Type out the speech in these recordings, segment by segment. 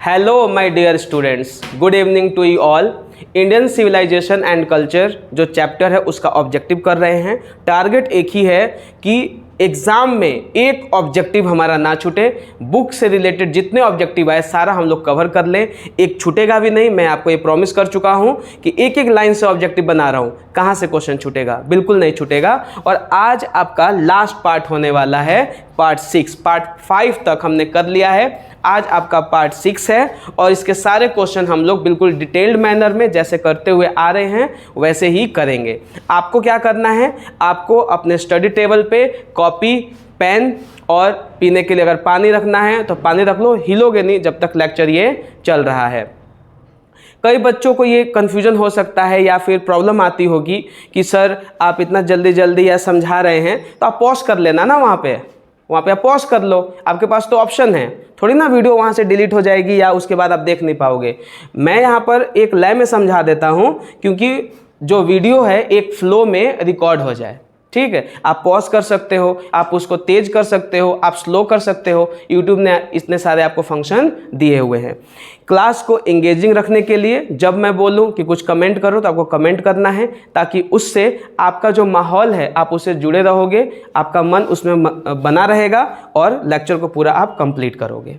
Hello my dear students, good evening to you all. Indian civilization and culture जो chapter है उसका objective कर रहे हैं। टारगेट एक ही है कि एग्ज़ाम में एक ऑब्जेक्टिव हमारा ना छूटे। बुक से रिलेटेड जितने ऑब्जेक्टिव आए सारा हम लोग कवर कर लें, एक छूटेगा भी नहीं। मैं आपको ये प्रॉमिस कर चुका हूँ कि एक एक लाइन से ऑब्जेक्टिव बना रहा हूँ, कहाँ से क्वेश्चन छूटेगा, बिल्कुल नहीं छूटेगा। और आज आपका लास्ट पार्ट होने वाला है पार्ट 6। पार्ट 5 तक हमने कर लिया है, आज आपका पार्ट 6 है और इसके सारे क्वेश्चन हम लोग बिल्कुल डिटेल्ड मैनर में जैसे करते हुए आ रहे हैं वैसे ही करेंगे। आपको क्या करना है, आपको अपने स्टडी टेबल पे कॉपी, पेन और पीने के लिए अगर पानी रखना है तो पानी रख लो, हिलोगे नहीं जब तक लेक्चर ये चल रहा है। कई बच्चों को ये कन्फ्यूजन हो सकता है या फिर प्रॉब्लम आती होगी कि सर आप इतना जल्दी जल्दी या समझा रहे हैं तो आप पॉज कर लेना ना, वहाँ पे आप पॉज कर लो, आपके पास तो ऑप्शन है। थोड़ी ना वीडियो वहाँ से डिलीट हो जाएगी या उसके बाद आप देख नहीं पाओगे। मैं यहाँ पर एक लय में समझा देता हूँ क्योंकि जो वीडियो है एक फ्लो में रिकॉर्ड हो जाए, ठीक है। आप पॉज कर सकते हो, आप उसको तेज कर सकते हो, आप स्लो कर सकते हो। यूट्यूब ने इतने सारे आपको फंक्शन दिए हुए हैं। क्लास को एंगेजिंग रखने के लिए जब मैं बोलूं कि कुछ कमेंट करो तो आपको कमेंट करना है, ताकि उससे आपका जो माहौल है आप उससे जुड़े रहोगे, आपका मन उसमें बना रहेगा और लेक्चर को पूरा आप कंप्लीट करोगे।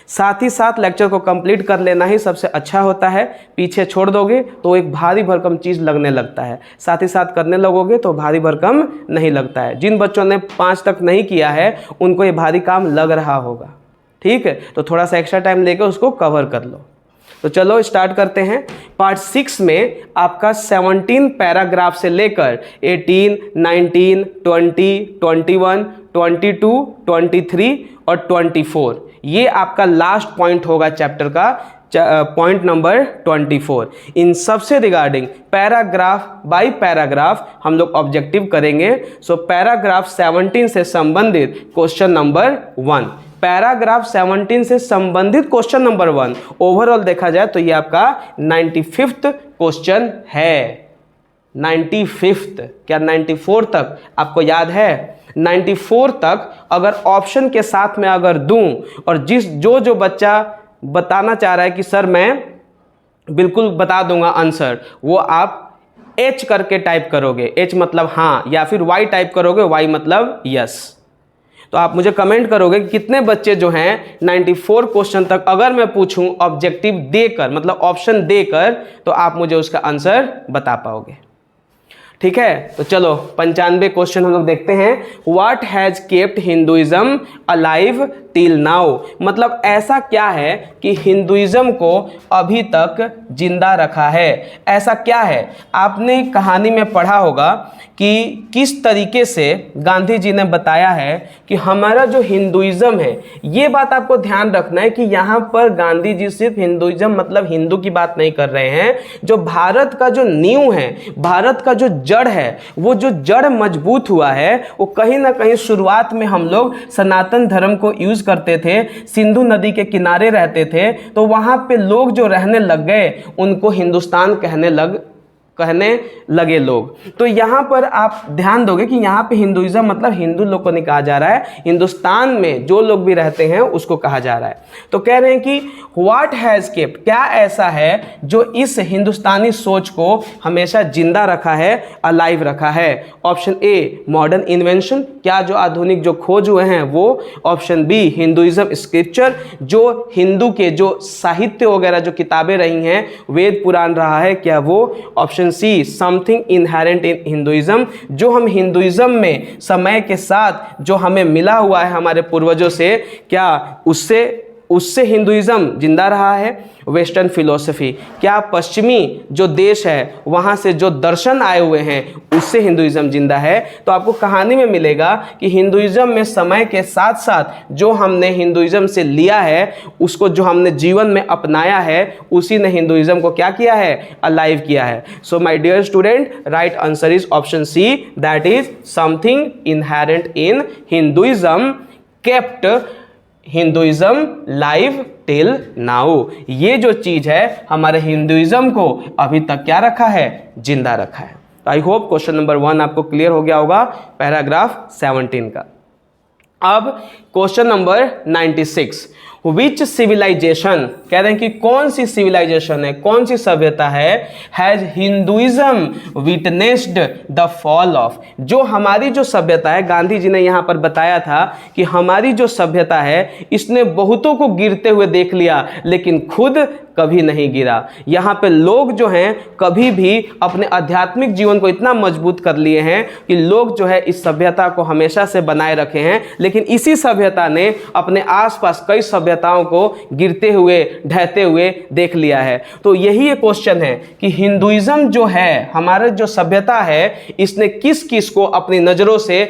साथ ही साथ लेक्चर को कंप्लीट कर लेना ही सबसे अच्छा होता है। पीछे छोड़ दोगे तो एक भारी भरकम चीज़ लगने लगता है, साथ ही साथ करने लगोगे तो भारी भरकम नहीं लगता है। जिन बच्चों ने 5 तक नहीं किया है उनको ये भारी काम लग रहा होगा, ठीक है। तो थोड़ा सा एक्स्ट्रा टाइम लेकर उसको कवर कर लो। तो चलो स्टार्ट करते हैं। पार्ट 6 में आपका 17 पैराग्राफ से लेकर 18, 19, 20, 21, 22, 23 और 24 ये आपका लास्ट पॉइंट होगा चैप्टर का, पॉइंट नंबर 24। इन सब से रिगार्डिंग पैराग्राफ बाय पैराग्राफ हम लोग ऑब्जेक्टिव करेंगे। सो पैराग्राफ 17 से संबंधित क्वेश्चन नंबर 1, पैराग्राफ 17 से संबंधित क्वेश्चन नंबर 1 ओवरऑल देखा जाए तो ये आपका 95th क्वेश्चन है। 95th, क्या 94 तक आपको याद है? 94 तक अगर ऑप्शन के साथ में अगर दूं और जो बच्चा बताना चाह रहा है कि सर मैं बिल्कुल बता दूंगा आंसर, वो आप H करके टाइप करोगे, H मतलब हाँ, या फिर Y टाइप करोगे, Y मतलब यस। तो आप मुझे कमेंट करोगे कि कितने बच्चे जो हैं 94 क्वेश्चन तक अगर मैं पूछूं ऑब्जेक्टिव देकर, मतलब ऑप्शन देकर, तो आप मुझे उसका आंसर बता पाओगे, ठीक है। तो चलो 95 क्वेश्चन हम लोग देखते हैं। What has kept Hinduism alive till now, मतलब ऐसा क्या है कि हिंदुइज्म को अभी तक जिंदा रखा है। ऐसा क्या है? आपने कहानी में पढ़ा होगा कि किस तरीके से गांधी जी ने बताया है कि हमारा जो हिंदुइज्म है, ये बात आपको ध्यान रखना है कि यहाँ पर गांधी जी सिर्फ हिंदुइज्म मतलब हिंदू की बात नहीं कर रहे हैं। जो भारत का जो नींव है, भारत का जो जड़ है, वो जो जड़ मजबूत हुआ है वो कहीं ना कहीं शुरुआत में हम लोग सनातन धर्म को यूज करते थे, सिंधु नदी के किनारे रहते थे, तो वहां पे लोग जो रहने लग गए उनको हिंदुस्तान कहने लगे लोग। तो यहाँ पर आप ध्यान दोगे कि यहाँ पे हिंदुइज्म मतलब हिंदू लोग को नहीं कहा जा रहा है, हिंदुस्तान में जो लोग भी रहते हैं उसको कहा जा रहा है। तो कह रहे हैं कि व्हाट हैज केप्ट, क्या ऐसा है जो इस हिंदुस्तानी सोच को हमेशा जिंदा रखा है, अलाइव रखा है। ऑप्शन ए मॉडर्न इन्वेंशन, क्या जो आधुनिक जो खोज हुए हैं वो। ऑप्शन बी हिंदुइज्म स्क्रिप्चर, जो हिंदू के जो साहित्य वगैरह जो किताबें रही हैं, वेद पुराण रहा है क्या वो। Option see something inherent in Hinduism, जो हम हिंदुइज्म में समय के साथ जो हमें मिला हुआ है हमारे पूर्वजों से, क्या उससे हिंदुइज्म जिंदा रहा है। वेस्टर्न फिलोसफी, क्या पश्चिमी जो देश है वहाँ से जो दर्शन आए हुए हैं उससे हिंदुइज्म जिंदा है। तो आपको कहानी में मिलेगा कि हिंदुइज्म में समय के साथ साथ जो हमने हिंदुइज्म से लिया है, उसको जो हमने जीवन में अपनाया है, उसी ने हिंदुइज्म को क्या किया है, अलाइव किया है। So my dear student, right answer is option C, that is something inherent in Hinduism kept Hinduism live till now. ये जो चीज है हमारे हिंदुइज्म को अभी तक क्या रखा है, जिंदा रखा है। तो आई होप क्वेश्चन नंबर 1 आपको क्लियर हो गया होगा पैराग्राफ 17 का। अब क्वेश्चन नंबर 96, विच सिविलाइजेशन, कह रहे हैं कि कौन सी सिविलाइजेशन है, कौन सी सभ्यता है, has Hinduism witnessed the fall of, जो हमारी जो सभ्यता है, गांधी जी ने यहाँ पर बताया था कि हमारी जो सभ्यता है इसने बहुतों को गिरते हुए देख लिया लेकिन खुद कभी नहीं गिरा। यहाँ पे लोग जो हैं कभी भी अपने आध्यात्मिक जीवन को इतना मजबूत कर लिए हैं कि लोग जो है इस सभ्यता को हमेशा से बनाए रखे हैं, लेकिन इसी सभ्यता ने अपने आसपास कई सभ्यताओं को गिरते हुए ढहते हुए देख लिया है। तो यही एक क्वेश्चन है कि हिंदुइज्म जो है, हमारा जो सभ्यता है, इसने किस किस को अपनी नज़रों से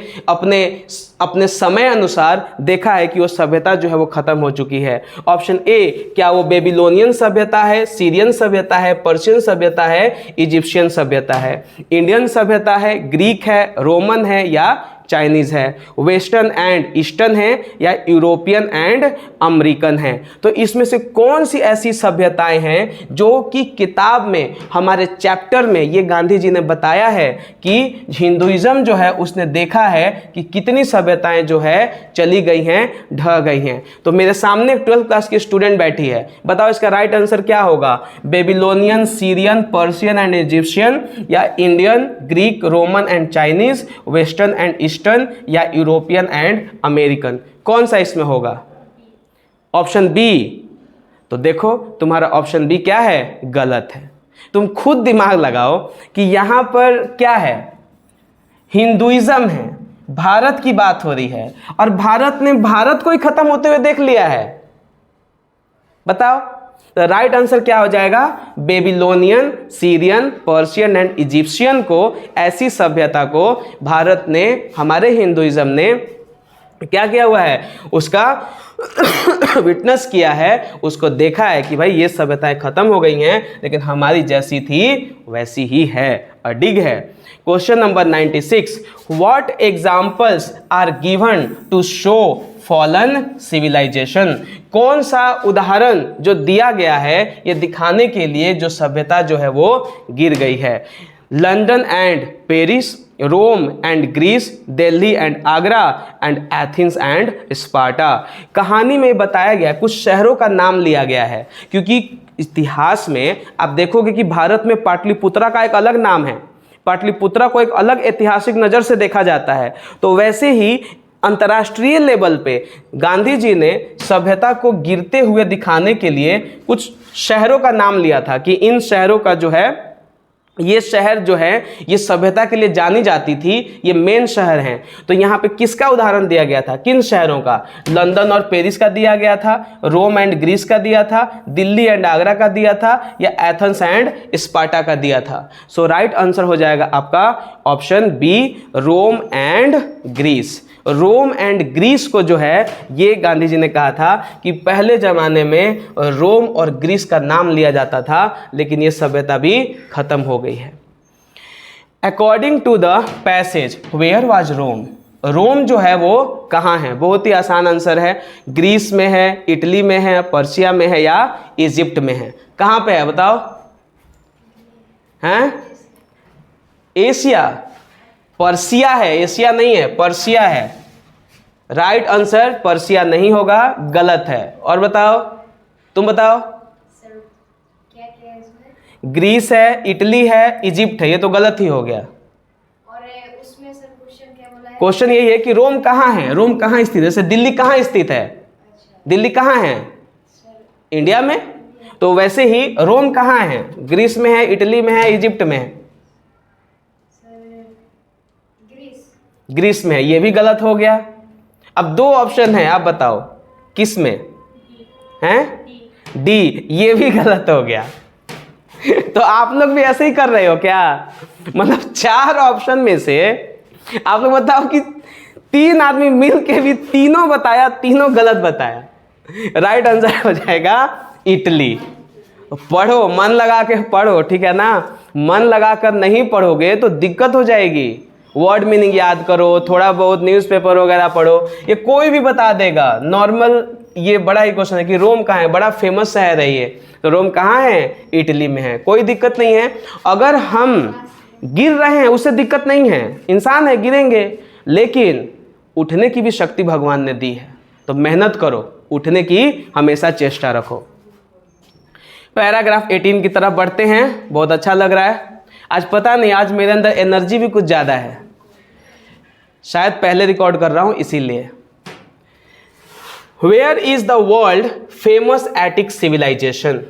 अपने समय अनुसार देखा है कि वो सभ्यता जो है वो खत्म हो चुकी है। ऑप्शन ए, क्या वो बेबीलोनियन सभ्यता है, सीरियन सभ्यता है, पर्शियन सभ्यता है, इजिप्शियन सभ्यता है, इंडियन सभ्यता है, ग्रीक है, रोमन है या चाइनीज़ है, वेस्टर्न एंड ईस्टर्न है या यूरोपियन एंड अमेरिकन है। तो इसमें से कौन सी ऐसी सभ्यताएं हैं जो कि किताब में, हमारे चैप्टर में ये गांधी जी ने बताया है कि हिंदुइज्म जो है उसने देखा है कि कितनी सभ्यताएं जो है चली गई हैं, ढह गई हैं। तो मेरे सामने 12th क्लास की स्टूडेंट बैठी है, बताओ इसका राइट आंसर क्या होगा? Babylonian, Syrian, Persian and Egyptian या Indian, Greek, Roman and Chinese, western and eastern या यूरोपियन एंड अमेरिकन? कौन सा इसमें होगा? Option B. तो देखो तुम्हारा ऑप्शन बी क्या है? गलत है। तुम खुद दिमाग लगाओ कि यहां पर क्या है, हिंदुइज्म है, भारत की बात हो रही है और भारत ने भारत को ही खत्म होते हुए देख लिया है। बताओ तो राइट आंसर क्या हो जाएगा? Babylonian, Syrian, Persian and Egyptian को, ऐसी सभ्यता को भारत ने, हमारे हिंदुइज्म ने क्या किया हुआ है, उसका विटनेस किया है, उसको देखा है कि भाई ये सभ्यताएं खत्म हो गई हैं लेकिन हमारी जैसी थी वैसी ही है, अडिग है। Question number 96, what examples are given to show fallen civilization? कौन सा उदाहरण जो दिया गया है ये दिखाने के लिए जो सभ्यता जो है वो गिर गई है? London and Paris, Rome and Greece, Delhi and Agra and Athens and Sparta. कहानी में बताया गया, कुछ शहरों का नाम लिया गया है, क्योंकि इतिहास में आप देखोगे कि भारत में पाटलिपुत्रा का एक अलग नाम है, पाटलिपुत्रा को एक अलग ऐतिहासिक नज़र से देखा जाता है। तो वैसे ही अंतर्राष्ट्रीय लेवल पे गांधी जी ने सभ्यता को गिरते हुए दिखाने के लिए कुछ शहरों का नाम लिया था कि इन शहरों का जो है, ये शहर जो है ये सभ्यता के लिए जानी जाती थी, ये मेन शहर हैं। तो यहाँ पे किसका उदाहरण दिया गया था, किन शहरों का? लंदन और पेरिस का दिया गया था, रोम एंड ग्रीस का दिया था, दिल्ली एंड आगरा का दिया था या एथेंस एंड स्पार्टा का दिया था? सो राइट आंसर हो जाएगा आपका option B, Rome and Greece. Rome and Greece को जो है ये गांधी जी ने कहा था कि पहले ज़माने में रोम और ग्रीस का नाम लिया जाता था लेकिन ये सभ्यता भी खत्म हो गई है। According to the passage where was Rome? Rome जो है वो कहाँ है? बहुत ही आसान आंसर है, ग्रीस में है, इटली में है, पर्शिया में है या इजिप्ट में है? कहाँ पे है बताओ? हैं? एशिया, पर्सिया है, एशिया नहीं है, पर्सिया है। राइट आंसर पर्सिया नहीं होगा, गलत है। और बताओ, तुम बताओ। सर क्या क्या है इसमें? ग्रीस है, इटली है, इजिप्ट है, ये तो गलत ही हो गया। और उसमें सर क्वेश्चन क्या बोला है? क्वेश्चन यही है कि रोम कहाँ है, रोम कहाँ स्थित है? जैसे दिल्ली कहाँ स्थित है? अच्छा दिल्ली कहाँ है? सर इंडिया में। तो वैसे ही रोम कहाँ है? ग्रीस में है, इटली में है, इजिप्ट में है? Sir Greece. ग्रीस में है, ये भी गलत हो गया। अब दो ऑप्शन है, आप बताओ किस में हैं? डी, ये भी गलत हो गया। तो आप लोग भी ऐसे ही कर रहे हो क्या? मतलब 4 ऑप्शन में से आप लोग बताओ कि 3 आदमी मिल के भी तीनों बताया, तीनों गलत बताया। राइट आंसर हो जाएगा इटली। पढ़ो, मन लगा के पढ़ो, ठीक है ना? मन लगाकर नहीं पढ़ोगे तो दिक्कत हो जाएगी। वर्ड मीनिंग याद करो, थोड़ा बहुत न्यूज़पेपर वगैरह पढ़ो, ये कोई भी बता देगा। नॉर्मल ये बड़ा ही क्वेश्चन है कि रोम कहाँ है, बड़ा फेमस शहर है ये, तो रोम कहाँ है? इटली में है। कोई दिक्कत नहीं है, अगर हम गिर रहे हैं उससे दिक्कत नहीं है, इंसान है गिरेंगे, लेकिन उठने की भी शक्ति भगवान ने दी है। तो मेहनत करो, उठने की हमेशा चेष्टा रखो। पैराग्राफ 18 की तरफ बढ़ते हैं। बहुत अच्छा लग रहा है आज, पता नहीं आज मेरे अंदर एनर्जी भी कुछ ज़्यादा है, शायद पहले रिकॉर्ड कर रहा हूँ इसीलिए। Where is the world famous Attic civilization?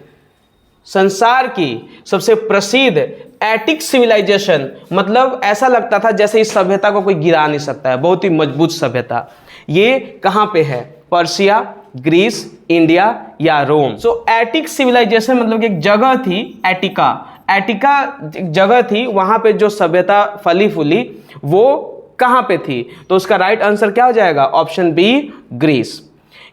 संसार की सबसे प्रसिद्ध एटिक सिविलाइजेशन, मतलब ऐसा लगता था जैसे इस सभ्यता को कोई गिरा नहीं सकता है, बहुत ही मजबूत सभ्यता। ये कहाँ पे है? पर्शिया, ग्रीस, इंडिया या रोम? सो एटिक सिविलाइजेशन मतलब कि एक जगह थी, एटिका जगह थी, वहां पे जो सभ्यता फली फूली वो कहां पे थी? तो उसका राइट आंसर क्या हो जाएगा? Option B, Greece.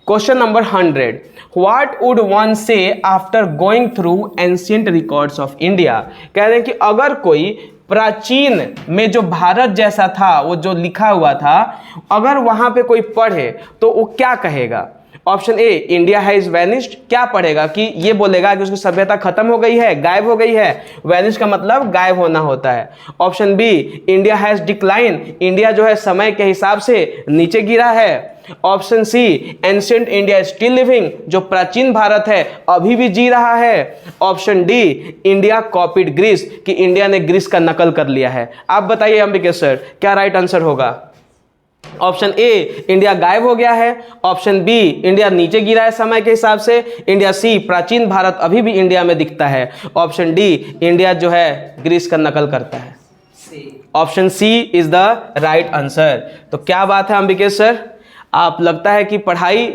Question number 100, what would one say after going through ancient records of India? कह रहे हैं कि अगर कोई प्राचीन में जो भारत जैसा था, वो जो लिखा हुआ था, अगर वहां पे कोई पढ़े तो वो क्या कहेगा? Option A, India has vanished. क्या पढ़ेगा कि ये बोलेगा कि उसकी सभ्यता खत्म हो गई है, गायब हो गई है। वैनिश का मतलब गायब होना होता है। Option B, India has decline. India जो है समय के हिसाब से नीचे गिरा है। Option C, ancient India still living. जो प्राचीन भारत है अभी भी जी रहा है। Option D, India copied Greece, कि इंडिया ने ग्रीस का नकल कर लिया है। आप बताइए अंबिकेश सर, क्या राइट आंसर होगा? ऑप्शन ए, इंडिया गायब हो गया है। ऑप्शन बी, इंडिया नीचे गिरा है समय के हिसाब से। इंडिया सी, प्राचीन भारत अभी भी इंडिया में दिखता है। ऑप्शन डी, इंडिया जो है ग्रीस का नकल करता है। Option C is the right answer. तो क्या बात है अंबिकेश सर, आप लगता है कि पढ़ाई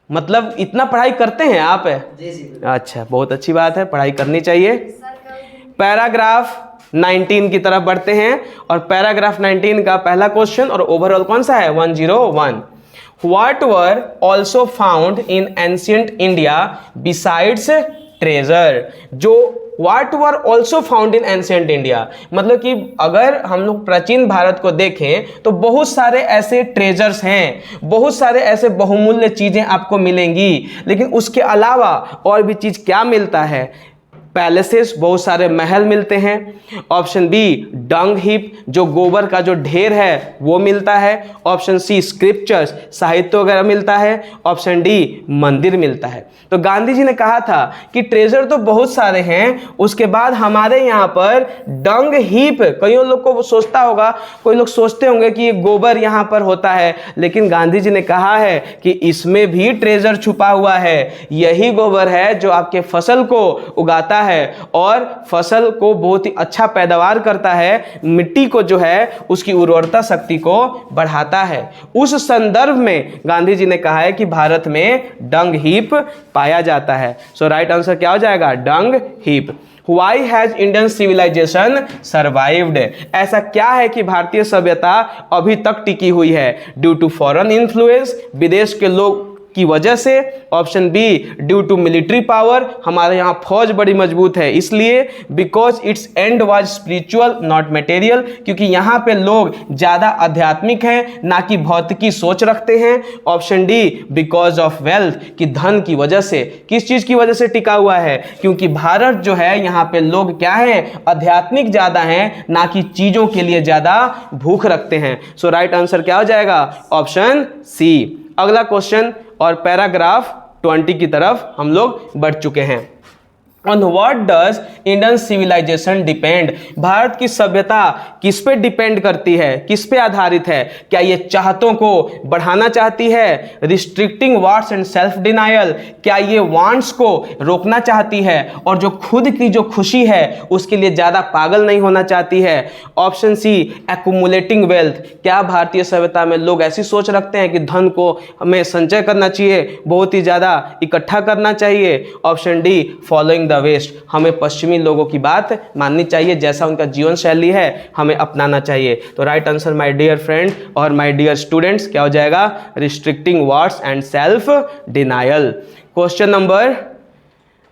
मतलब इतना पढ़ाई करते हैं आप? अच्छा, बहुत अच्छी बात है, पढ़ाई करनी चाहिए। पैराग्राफ 19 की तरफ बढ़ते हैं और पैराग्राफ 19 का पहला क्वेश्चन और ओवरऑल कौन सा है? 101। What were also found in ancient India besides treasure? जो what were also found in ancient India मतलब कि अगर हम लोग प्राचीन भारत को देखें तो बहुत सारे ऐसे ट्रेजर्स हैं, बहुत सारे ऐसे बहुमूल्य चीजें आपको मिलेंगी, लेकिन उसके अलावा और भी चीज क्या मिलता है? पैलेसेस, बहुत सारे महल मिलते हैं। ऑप्शन बी, डंग हीप, जो गोबर का जो ढेर है वो मिलता है। ऑप्शन सी, स्क्रिप्चर्स, साहित्य वगैरह मिलता है। ऑप्शन डी, मंदिर मिलता है। तो गांधी जी ने कहा था कि ट्रेजर तो बहुत सारे हैं, उसके बाद हमारे यहाँ पर डंग हीप, कई लोग को सोचता होगा, कोई लोग सोचते होंगे कि ये गोबर यहाँ पर होता है, लेकिन गांधी जी ने कहा है कि इसमें भी ट्रेजर छुपा हुआ है। यही गोबर है जो आपके फसल को उगाता है और फसल को बहुत ही अच्छा पैदावार करता है, मिट्टी को जो है उसकी उर्वरता शक्ति को बढ़ाता है। उस संदर्भ में गांधी जी ने कहा है कि भारत में डंग हीप पाया जाता है। सो राइट आंसर क्या हो जाएगा? डंग heap. Why has Indian civilization survived? ऐसा क्या है कि भारतीय सभ्यता अभी तक टिकी हुई है? ड्यू टू फॉरेन इन्फ्लुएंस, विदेश के लोग की वजह से। Option B, due to military power, हमारे यहाँ फौज बड़ी मजबूत है इसलिए। Because its end was spiritual not material, क्योंकि यहाँ पे लोग ज़्यादा आध्यात्मिक हैं ना कि भौतिकी सोच रखते हैं। Option D, because of wealth, कि धन की वजह से। किस चीज़ की वजह से टिका हुआ है? क्योंकि भारत जो है यहाँ पे लोग क्या हैं? आध्यात्मिक ज़्यादा हैं ना कि चीज़ों के लिए ज़्यादा भूख रखते हैं। सो राइट आंसर क्या हो जाएगा? Option C. अगला क्वेश्चन और पैराग्राफ 20 की तरफ हम लोग बढ़ चुके हैं। On what does Indian civilization depend? Bharat की सभ्यता किस पे डिपेंड करती है, किस पे आधारित है? क्या ये चाहतों को बढ़ाना चाहती है, restricting wants and self denial? क्या ये वांट्स को रोकना चाहती है और जो खुद की जो खुशी है उसके लिए ज़्यादा पागल नहीं होना चाहती है? ऑप्शन सी, एक्यूमुलेटिंग वेल्थ, क्या भारतीय सभ्यता में लोग ऐसी सोच रखते हैं कि धन को हमें संचय करना चाहिए, बहुत ही ज़्यादा इकट्ठा करना चाहिए? ऑप्शन डी, फॉलोइंग वेस्ट, हमें पश्चिमी लोगों की बात माननी चाहिए, जैसा उनका जीवन शैली है हमें अपनाना चाहिए। तो right answer my dear friend और माय डियर स्टूडेंट्स क्या हो जाएगा? Restricting wants and self denial. Question number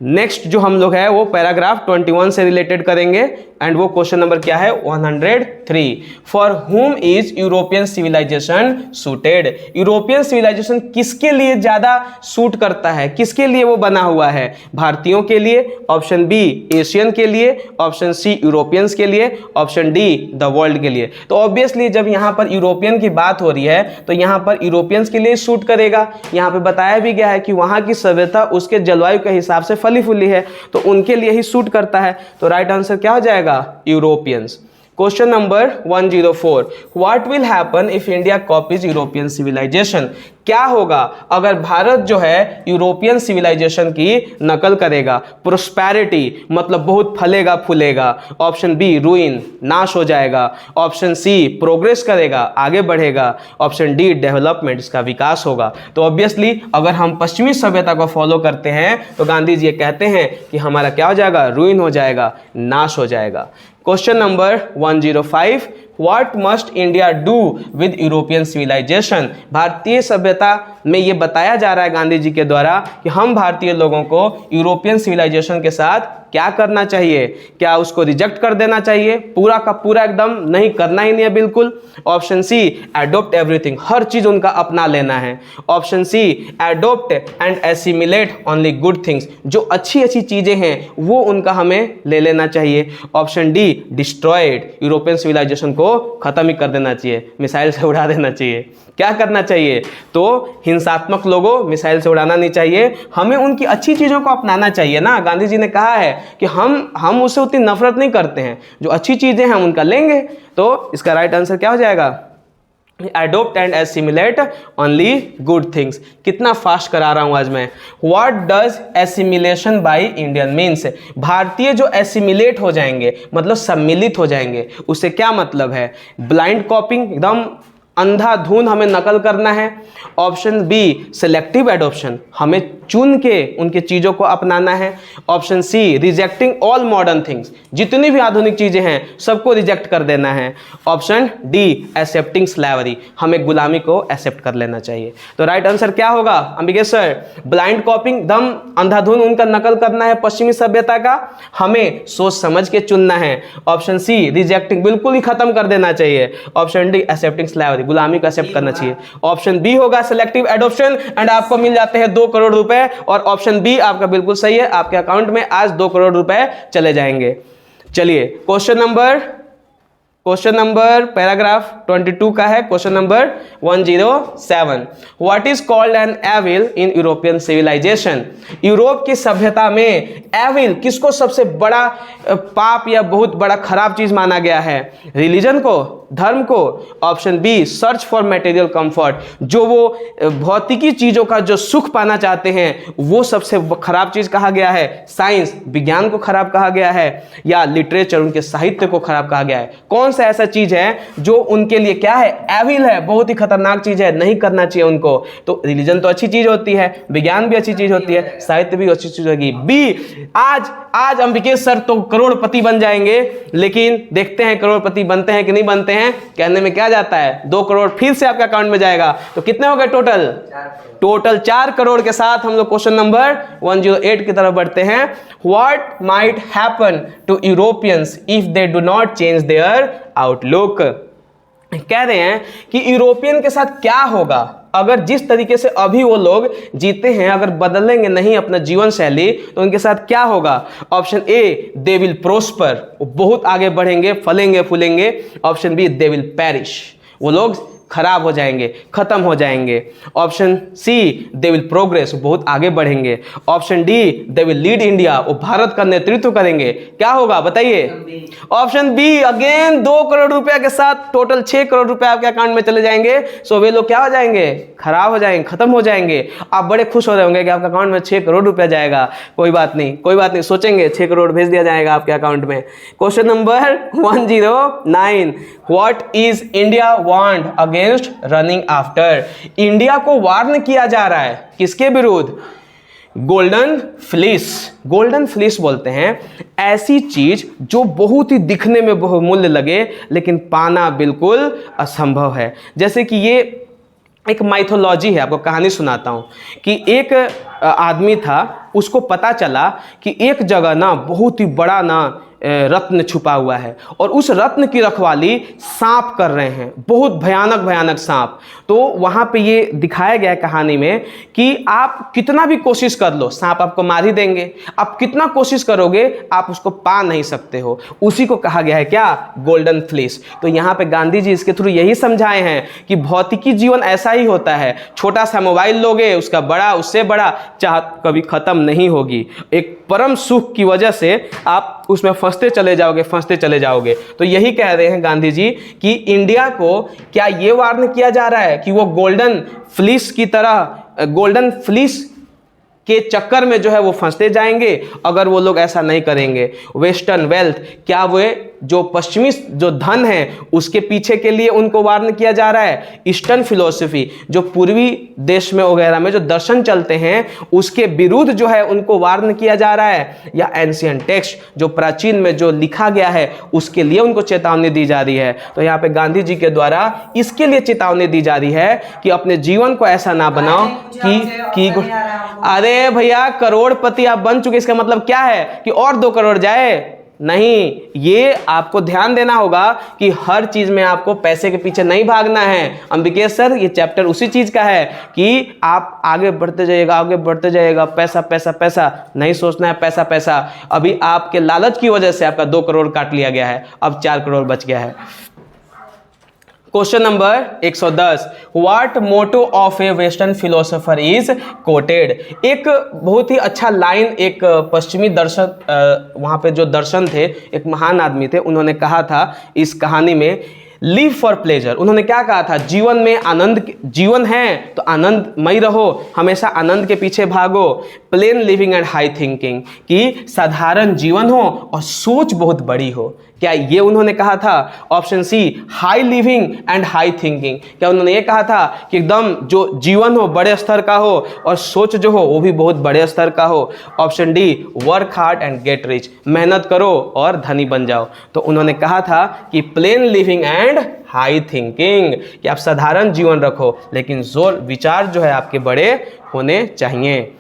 next जो हम लोग है वो पैराग्राफ 21 से रिलेटेड करेंगे। एंड वो क्वेश्चन नंबर क्या है 103। For whom is European civilization suited? European civilization किसके लिए ज्यादा सूट करता है, किसके लिए वो बना हुआ है? भारतीयों के लिए, ऑप्शन बी एशियन के लिए, ऑप्शन सी यूरोपियंस के लिए, ऑप्शन डी द वर्ल्ड के लिए। तो ऑब्वियसली जब यहाँ पर यूरोपियन की बात हो रही है तो यहाँ पर यूरोपियंस के लिए सूट करेगा। यहाँ पे बताया भी गया है कि वहाँ की सभ्यता उसके जलवायु के हिसाब से फली फूली है, तो उनके लिए ही सूट करता है। तो राइट आंसर क्या हो जाएगा? Europeans. Question number 104, what will happen if India copies European civilization? क्या होगा अगर भारत जो है यूरोपियन सिविलाइजेशन की नकल करेगा? प्रोस्पेरिटी मतलब बहुत फलेगा फूलेगा, ऑप्शन बी रूइन नाश हो जाएगा, ऑप्शन सी प्रोग्रेस करेगा आगे बढ़ेगा, ऑप्शन डी डेवलपमेंट इसका विकास होगा। तो ऑब्वियसली अगर हम पश्चिमी सभ्यता को फॉलो करते हैं तो गांधी जी ये कहते हैं कि हमारा क्या हो जाएगा? रूइन हो जाएगा, नाश हो जाएगा। Question number 105, what must India do with European civilization? भारतीय सभ्यता में ये बताया जा रहा है गांधी जी के द्वारा कि हम भारतीय लोगों को यूरोपियन सिविलाइजेशन के साथ क्या करना चाहिए? क्या उसको रिजेक्ट कर देना चाहिए पूरा का पूरा, एकदम नहीं करना ही नहीं है बिल्कुल? ऑप्शन सी एडोप्ट एवरीथिंग, हर चीज उनका अपना लेना है, option C adopt and assimilate only good things, जो अच्छी अच्छी चीजें हैं वो उनका हमें ले लेना चाहिए, option D destroyed, European civilization को खत्म ही कर देना चाहिए, मिसाइल से उड़ा देना चाहिए। क्या करना चाहिए? तो हिंसात्मक लोगों मिसाइल से उड़ाना नहीं चाहिए, हमें उनकी अच्छी चीज़ों को अपनाना चाहिए ना। गांधी जी ने कहा है कि हम उससे उतनी नफरत नहीं करते हैं, जो अच्छी चीज़ें हैं हम उनका लेंगे। तो इसका राइट आंसर क्या हो जाएगा? Adopt and assimilate only good things. कितना फास्ट करा रहा हूं आज मैं। What does assimilation by Indian means? भारतीय जो एसिमिलेट हो जाएंगे मतलब सम्मिलित हो जाएंगे, उससे क्या मतलब है? ब्लाइंड कॉपिंग, एकदम अंधाधुंध हमें नकल करना है, ऑप्शन बी सेलेक्टिव एडॉप्शन, हमें चुन के उनके चीज़ों को अपनाना है, option C rejecting all modern things, जितनी भी आधुनिक चीज़ें हैं सबको रिजेक्ट कर देना है, ऑप्शन डी एक्सेप्टिंग स्लेवरी, हमें गुलामी को एक्सेप्ट कर लेना चाहिए। तो राइट आंसर क्या होगा अंबिकेश सर? ब्लाइंड कॉपिंग, दम अंधाधुंध उनका नकल करना है पश्चिमी सभ्यता का, हमें सोच समझ के चुनना है, ऑप्शन सी रिजेक्टिंग बिल्कुल ही खत्म कर देना चाहिए, ऑप्शन डी एक्सेप्टिंग स्लेवरी गुलामी को एक्सेप्ट करना चाहिए, ऑप्शन बी होगा सिलेक्टिव एडॉप्शन एंड आपको मिल जाते हैं 2 करोड़ रुपए, और ऑप्शन बी आपका बिल्कुल सही है, आपके अकाउंट में आज 2 करोड़ रुपए चले जाएंगे। चलिए क्वेश्चन नंबर पैराग्राफ 22 का है, question number 107, what is called an evil in European civilization? Europe की सभ्यता में एविल किसको सबसे बड़ा पाप या बहुत बड़ा खराब चीज माना गया है? रिलीजन को, धर्म को, option B search for material comfort, जो वो भौतिकी चीजों का जो सुख पाना चाहते हैं वो सबसे खराब चीज कहा गया है, साइंस विज्ञान को खराब कहा गया है, या लिटरेचर उनके साहित्य को खराब कहा गया है? कौन सा ऐसा चीज है जो उनके लिए क्या है? एविल है, बहुत ही खतरनाक चीज है, नहीं करना चाहिए उनको। तो रिलीजन तो अच्छी चीज होती है, विज्ञान भी अच्छी चीज होती है, साहित्य भी अच्छी चीज होगी। बी, आज अंबिकेश सर तो करोड़पति बन जाएंगे, लेकिन देखते हैं करोड़पति बनते हैं कि नहीं बनते हैं। कहने में क्या जाता है, 2 करोड़ फिर से आपके अकाउंट में जाएगा। तो कितने हो गए टोटल 4 करोड़ के साथ हम लोग क्वेश्चन नंबर 108 की तरफ बढ़ते हैं। What might happen to Europeans if they do not change their outlook? कह रहे हैं कि यूरोपियन के साथ क्या होगा अगर जिस तरीके से अभी वो लोग जीते हैं अगर बदलेंगे नहीं अपना जीवन शैली, तो उनके साथ क्या होगा? Option A they will prosper, वो बहुत आगे बढ़ेंगे, फलेंगे फूलेंगे, option B they will perish, वो लोग खराब हो जाएंगे, खत्म हो जाएंगे, option C they will progress, बहुत आगे बढ़ेंगे, option D they will lead India, वो भारत का नेतृत्व करेंगे। क्या होगा बताइए? ऑप्शन बी अगेन 2 करोड़ रुपया के साथ टोटल 6 करोड़ रुपया आपके अकाउंट में चले जाएंगे। सो वे लोग क्या हो जाएंगे? खराब हो जाएंगे, खत्म हो जाएंगे। आप बड़े खुश हो रहे होंगे कि आपके अकाउंट में 6 करोड़ रुपया जाएगा। कोई बात नहीं, सोचेंगे 6 करोड़ भेज दिया जाएगा आपके अकाउंट में। Question number 109, what is India warned against running after? India को वार्न किया जा रहा है किसके विरुद्ध? गोल्डन फ्लिस बोलते हैं ऐसी चीज जो बहुत ही दिखने में बहुमूल्य लगे लेकिन पाना बिल्कुल असंभव है। जैसे कि ये एक माइथोलॉजी है, आपको कहानी सुनाता हूँ कि एक आदमी था, उसको पता चला कि एक जगह ना बहुत ही बड़ा ना रत्न छुपा हुआ है और उस रत्न की रखवाली सांप कर रहे हैं, बहुत भयानक भयानक सांप। तो वहाँ पे ये दिखाया गया है कहानी में कि आप कितना भी कोशिश कर लो, सांप आपको मार ही देंगे। आप कितना कोशिश करोगे आप उसको पा नहीं सकते हो। उसी को कहा गया है क्या, गोल्डन फ्लिस। तो यहाँ पे गांधी जी इसके थ्रू यही समझाए हैं कि भौतिकी जीवन ऐसा ही होता है, छोटा सा मोबाइल लोगे, उसका बड़ा, उससे बड़ा चाहत कभी खत्म नहीं होगी। एक परम सुख की वजह से आप उसमें फंसते चले जाओगे। तो यही कह रहे हैं गांधी जी कि इंडिया को क्या ये वार्न किया जा रहा है कि वो गोल्डन फ्लिस की तरह, गोल्डन फ्लिस के चक्कर में जो है वो फंसते जाएंगे अगर वो लोग ऐसा नहीं करेंगे। वेस्टर्न वेल्थ, क्या वे जो पश्चिमी जो धन है उसके पीछे के लिए उनको वार्न किया जा रहा है। ईस्टर्न फिलोसफी, जो पूर्वी देश में वगैरह में जो दर्शन चलते हैं उसके विरुद्ध जो है उनको वार्न किया जा रहा है। या एंशियंट टेक्स्ट, जो प्राचीन में जो लिखा गया है उसके लिए उनको चेतावनी दी जा रही है। तो यहाँ पे गांधी जी के द्वारा इसके लिए चेतावनी दी जा रही है कि अपने जीवन को ऐसा ना बनाओ कि अरे भैया करोड़पति आप बन चुके, इसका मतलब क्या है कि और 2 करोड़ जाए? नहीं, ये आपको ध्यान देना होगा कि हर चीज में आपको पैसे के पीछे नहीं भागना है। अंबिकेश सर, ये चैप्टर उसी चीज का है कि आप आगे बढ़ते जाइएगा, पैसा पैसा पैसा नहीं सोचना है, पैसा पैसा। अभी आपके लालच की वजह से आपका 2 करोड़ काट लिया गया है, अब 4 करोड़ बच गया है। Question number 110, what motto of a western philosopher is quoted. एक बहुत ही अच्छा लाइन एक पश्चिमी दर्शन, वहाँ पे जो दर्शन थे, एक महान आदमी थे, उन्होंने कहा था इस कहानी में, लिव फॉर प्लेजर। उन्होंने क्या कहा था, जीवन में आनंद, जीवन है तो आनंदमय रहो, हमेशा आनंद के पीछे भागो। Plane living and high thinking, कि साधारण जीवन हो और सोच बहुत बड़ी हो। क्या ये उन्होंने कहा था? Option C, high living and high thinking. क्या उन्होंने ये कहा था कि एकदम जो जीवन हो बड़े स्तर का हो और सोच जो हो वो भी बहुत बड़े स्तर का हो? Option D, work hard and get rich, मेहनत करो और धनी बन जाओ। तो उन्होंने कहा था कि plane living and high thinking, कि आप साधारण जीवन रखो लेकिन जोर विचार जो है आपके बड़े होने चाहिए।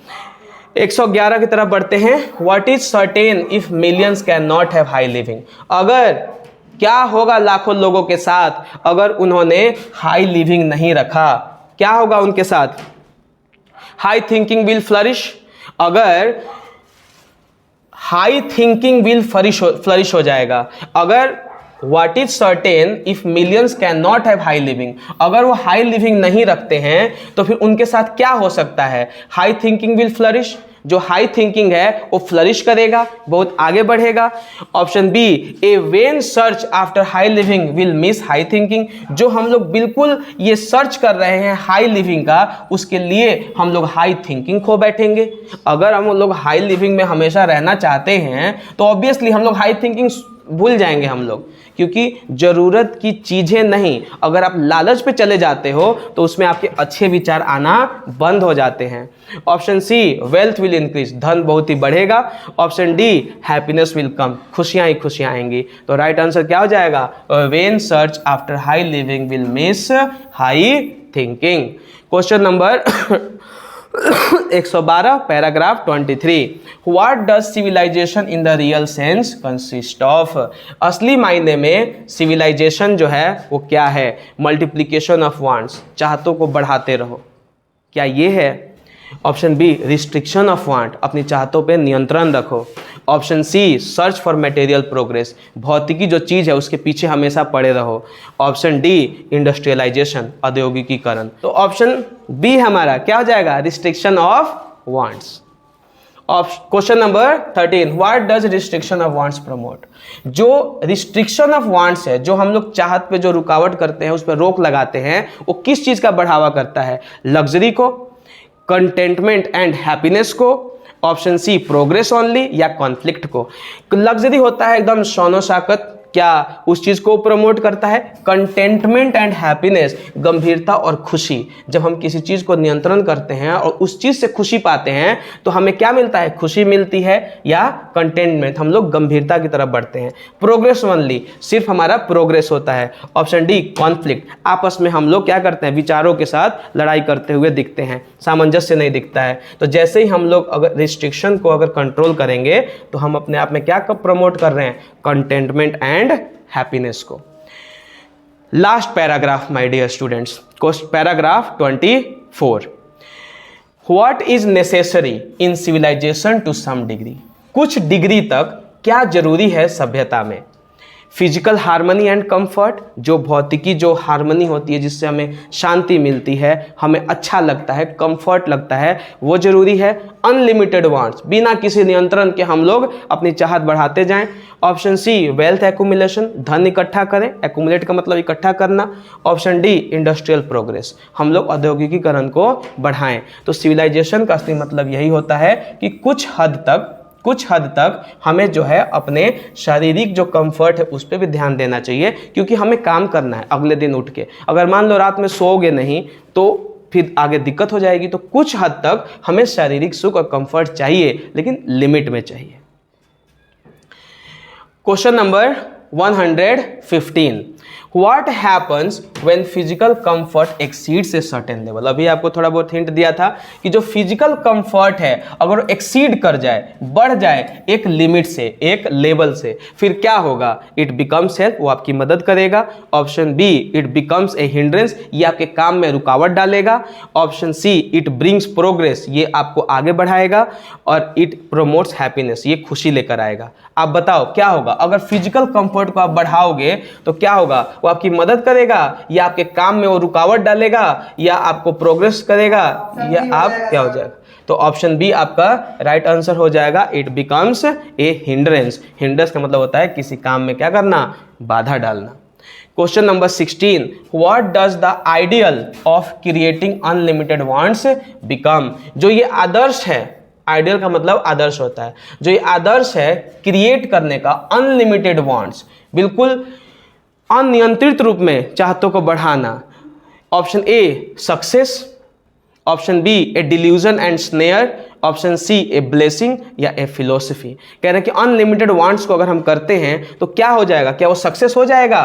111 की तरफ बढ़ते हैं। What is certain if millions can not have high living. अगर क्या होगा लाखों लोगों के साथ अगर उन्होंने हाई लिविंग नहीं रखा, क्या होगा उनके साथ? High thinking will flourish. अगर हाई थिंकिंग विल फ्लरिश हो जाएगा। अगर what is certain if millions can not have high living, अगर वो हाई लिविंग नहीं रखते हैं तो फिर उनके साथ क्या हो सकता है? हाई थिंकिंग विल फ्लरिश, जो हाई थिंकिंग है वो फ्लरिश करेगा, बहुत आगे बढ़ेगा। Option B, a vain search after high living will miss high thinking. जो हम लोग बिल्कुल ये सर्च कर रहे हैं हाई लिविंग का, उसके लिए हम लोग हाई थिंकिंग खो बैठेंगे। अगर हम लोग हाई लिविंग में हमेशा रहना चाहते हैं तो ऑब्वियसली हम लोग हाई थिंकिंग भूल जाएंगे हम लोग, क्योंकि ज़रूरत की चीज़ें नहीं, अगर आप लालच पे चले जाते हो तो उसमें आपके अच्छे विचार आना बंद हो जाते हैं। Option C, wealth will increase, धन बहुत ही बढ़ेगा। Option D, happiness will come, खुशियाँ ही खुशियाँ आएंगी। तो राइट आंसर क्या हो जाएगा? Vain search after high living will miss high thinking. Question number 112, paragraph 23, what does civilization in the real sense consist of. असली मायने में सिविलाइजेशन जो है वो क्या है? मल्टीप्लिकेशन ऑफ वांट्स, चाहतों को बढ़ाते रहो, क्या ये है? Option B, restriction of want, अपनी चाहतों पे नियंत्रण रखो। Option C, search for material progress, भौतिकी जो चीज़ है उसके पीछे हमेशा पड़े रहो। ऑप्शन डी, इंडस्ट्रियलाइजेशन, औद्योगिकीकरण। तो ऑप्शन बी हमारा क्या हो जाएगा? Restriction of wants. Question number 13, what does restriction of wants promote. जो रिस्ट्रिक्शन ऑफ वांट्स है, जो हम लोग चाहत पे जो रुकावट करते हैं, उस पर रोक लगाते हैं, वो किस चीज़ का बढ़ावा करता है? लग्जरी को, कंटेंटमेंट एंड हैप्पीनेस को, ऑप्शन सी प्रोग्रेस ओनली, या कॉन्फ्लिक्ट को। लग्जरी होता है एकदम शौनो शाकत, क्या उस चीज़ को प्रमोट करता है? कंटेंटमेंट एंड हैप्पीनेस, गंभीरता और खुशी। जब हम किसी चीज़ को नियंत्रण करते हैं और उस चीज़ से खुशी पाते हैं तो हमें क्या मिलता है? खुशी मिलती है या कंटेंटमेंट, हम लोग गंभीरता की तरफ बढ़ते हैं। प्रोग्रेस ओनली, सिर्फ हमारा प्रोग्रेस होता है। ऑप्शन डी कॉन्फ्लिक्ट, आपस में हम लोग क्या करते हैं? विचारों के साथ लड़ाई करते हुए दिखते हैं, सामंजस्य नहीं दिखता है। तो जैसे ही हम लोग अगर रिस्ट्रिक्शन को अगर कंट्रोल करेंगे तो हम अपने आप में क्या प्रमोट कर रहे हैं? कंटेंटमेंट एंड हैप्पीनेस को। Last paragraph my dear students, paragraph 24, what is necessary in civilization to some degree, कुछ डिग्री तक क्या जरूरी है सभ्यता में? फिजिकल हार्मनी एंड कंफर्ट, जो भौतिकी जो हार्मनी होती है जिससे हमें शांति मिलती है, हमें अच्छा लगता है, कंफर्ट लगता है, वो जरूरी है। अनलिमिटेड वांट्स, बिना किसी नियंत्रण के हम लोग अपनी चाहत बढ़ाते जाएं। ऑप्शन सी वेल्थ एक्यूमुलेशन, धन इकट्ठा करें, एक्यूमुलेट का मतलब इकट्ठा करना। ऑप्शन डी इंडस्ट्रियल प्रोग्रेस, हम लोग औद्योगिकीकरण को बढ़ाएं। तो सिविलाइजेशन का असली मतलब यही होता है कि कुछ हद तक हमें जो है अपने शारीरिक जो कंफर्ट है उस पर भी ध्यान देना चाहिए, क्योंकि हमें काम करना है अगले दिन उठ के। अगर मान लो रात में सोओगे नहीं तो फिर आगे दिक्कत हो जाएगी। तो कुछ हद तक हमें शारीरिक सुख और कंफर्ट चाहिए, लेकिन लिमिट में चाहिए। Question number 115, What happens when physical comfort exceeds a certain level? अभी आपको थोड़ा बहुत हिंट दिया था कि जो फिजिकल कंफर्ट है अगर वो एक्सीड कर जाए, बढ़ जाए एक लिमिट से, एक लेवल से, फिर क्या होगा? इट बिकम्स हेल्प, वो आपकी मदद करेगा। Option B it becomes a hindrance, ये आपके काम में रुकावट डालेगा। Option C it brings progress, ये आपको आगे बढ़ाएगा। और इट प्रोमोट्स हैप्पीनेस, ये खुशी लेकर आएगा। आप बताओ क्या होगा? अगर फिजिकल कंफर्ट को आप बढ़ाओगे तो क्या होगा? वो आपकी मदद करेगा या आपके काम में वो रुकावट डालेगा या आपको प्रोग्रेस करेगा या आप क्या हो जाएगा? तो ऑप्शन बी आपका राइट आंसर हो जाएगा। It becomes a hindrance, hindrance का मतलब होता है किसी काम में क्या करना? बाधा डालना। Question number 16, what does the ideal of creating unlimited wants become? जो ये आदर्श है, आइडियल का मतलब आदर्श होता है, जो ये आदर्श है क्रिएट करने का अनलिमिटेड वांट्स, बिल्कुल अनियंत्रित रूप में चाहतों को बढ़ाना। Option A success, option B a delusion and snare, option C a blessing या ए फिलोसफी। कह रहे हैं कि अनलिमिटेड वांट्स को अगर हम करते हैं तो क्या हो जाएगा? क्या वो सक्सेस हो जाएगा?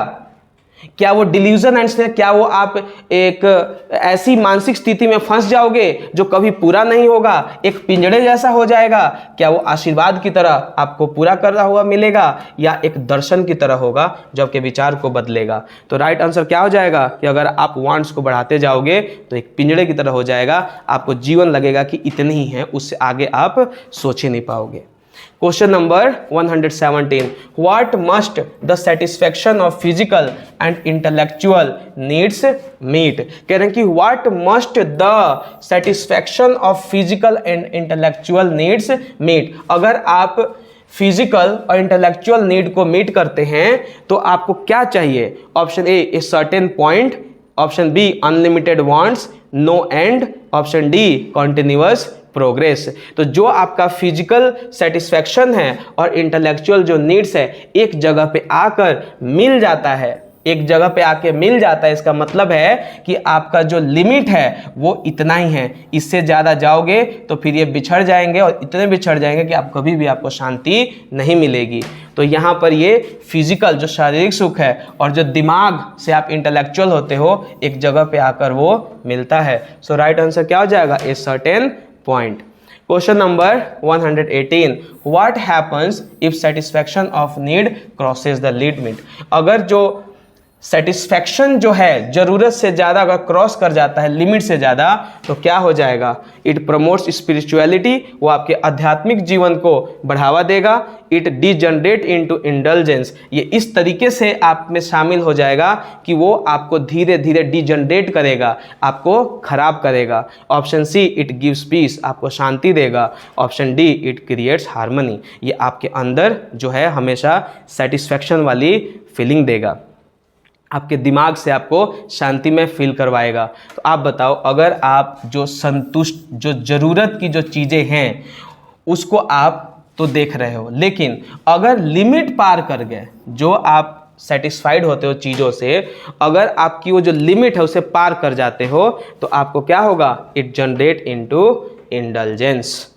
क्या वो डिल्यूजन एंड स्नेयर, क्या वो आप एक ऐसी मानसिक स्थिति में फंस जाओगे जो कभी पूरा नहीं होगा, एक पिंजड़े जैसा हो जाएगा? क्या वो आशीर्वाद की तरह आपको पूरा कर रहा हुआ मिलेगा या एक दर्शन की तरह होगा जो आपके विचार को बदलेगा? तो राइट आंसर क्या हो जाएगा कि अगर आप वांट्स को बढ़ाते जाओगे तो एक पिंजड़े की तरह हो जाएगा, आपको जीवन लगेगा कि इतने ही हैं, उससे आगे आप सोच ही नहीं पाओगे। Question number 117, what must the satisfaction of physical and intellectual needs meet? कह रहे हैं कि what must the satisfaction of physical and intellectual needs meet? अगर आप फिजिकल और इंटेलेक्चुअल नीड को मीट करते हैं तो आपको क्या चाहिए? Option A certain point, option B unlimited wants, no end, option D continuous progress. तो जो आपका फिजिकल सेटिस्फैक्शन है और इंटेलेक्चुअल जो नीड्स है एक जगह पे आकर मिल जाता है, एक जगह पे आके मिल जाता है, इसका मतलब है कि आपका जो लिमिट है वो इतना ही है। इससे ज़्यादा जाओगे तो फिर ये बिछड़ जाएंगे और इतने बिछड़ जाएंगे कि आप कभी भी आपको शांति नहीं मिलेगी। तो यहाँ पर ये फिजिकल जो शारीरिक सुख है और जो दिमाग से आप इंटेलेक्चुअल होते हो एक जगह पे आकर वो मिलता है। सो राइट आंसर क्या हो जाएगा? ए certain point. Question number 118, what happens if satisfaction of need crosses the limit? अगर जो सेटिस्फैक्शन जो है जरूरत से ज़्यादा अगर क्रॉस कर जाता है, लिमिट से ज़्यादा, तो क्या हो जाएगा? इट प्रमोट्स स्पिरिचुअलिटी, वो आपके आध्यात्मिक जीवन को बढ़ावा देगा। इट डिजनरेट इनटू इंडल्जेंस, ये इस तरीके से आप में शामिल हो जाएगा कि वो आपको धीरे धीरे डिजनरेट करेगा, आपको खराब करेगा। Option C it gives peace, आपको शांति देगा। Option D it creates harmony, ये आपके अंदर जो है हमेशा सेटिस्फैक्शन वाली फीलिंग देगा, आपके दिमाग से आपको शांति में फील करवाएगा। तो आप बताओ, अगर आप जो संतुष्ट, जो ज़रूरत की जो चीज़ें हैं उसको आप तो देख रहे हो, लेकिन अगर लिमिट पार कर गए, जो आप सेटिस्फाइड होते हो चीज़ों से, अगर आपकी वो जो लिमिट है उसे पार कर जाते हो, तो आपको क्या होगा, इट जनरेट इनटू इंडल्जेंस।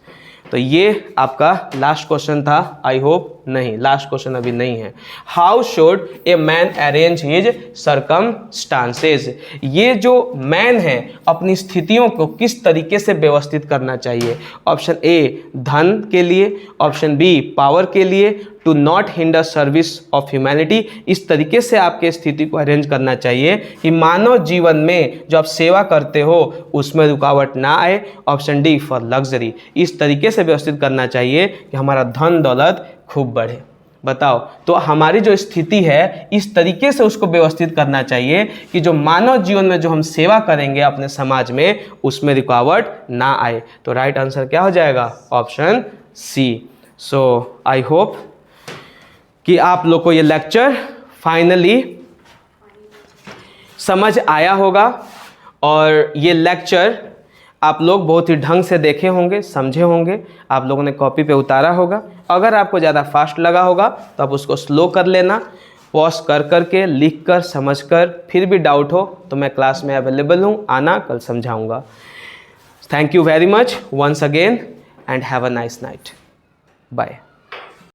तो ये आपका लास्ट क्वेश्चन था, आई होप। नहीं, लास्ट क्वेश्चन अभी नहीं है। How should a man arrange his circumstances, ये जो मैन है अपनी स्थितियों को किस तरीके से व्यवस्थित करना चाहिए। ऑप्शन ए धन के लिए, ऑप्शन बी पावर के लिए, to not hinder service of humanity, इस तरीके से आपके स्थिति को अरेंज करना चाहिए कि मानव जीवन में जो आप सेवा करते हो उसमें रुकावट ना आए। ऑप्शन डी फॉर लग्जरी, इस तरीके से व्यवस्थित करना चाहिए कि हमारा धन दौलत खूब बढ़े। बताओ, तो हमारी जो स्थिति है इस तरीके से उसको व्यवस्थित करना चाहिए कि जो मानव जीवन में जो हम सेवा करेंगे अपने समाज में उसमें रुकावट ना आए। तो राइट आंसर क्या हो जाएगा, option C. So I hope कि आप लोग को ये लेक्चर फाइनली समझ आया होगा और ये लेक्चर आप लोग बहुत ही ढंग से देखे होंगे, समझे होंगे, आप लोगों ने कॉपी पे उतारा होगा। अगर आपको ज़्यादा फास्ट लगा होगा तो आप उसको स्लो कर लेना, पॉज कर करके, लिख कर, समझ कर। फिर भी डाउट हो तो मैं क्लास में अवेलेबल हूँ, आना, कल समझाऊँगा। Thank you very much once again and have a nice night. Bye.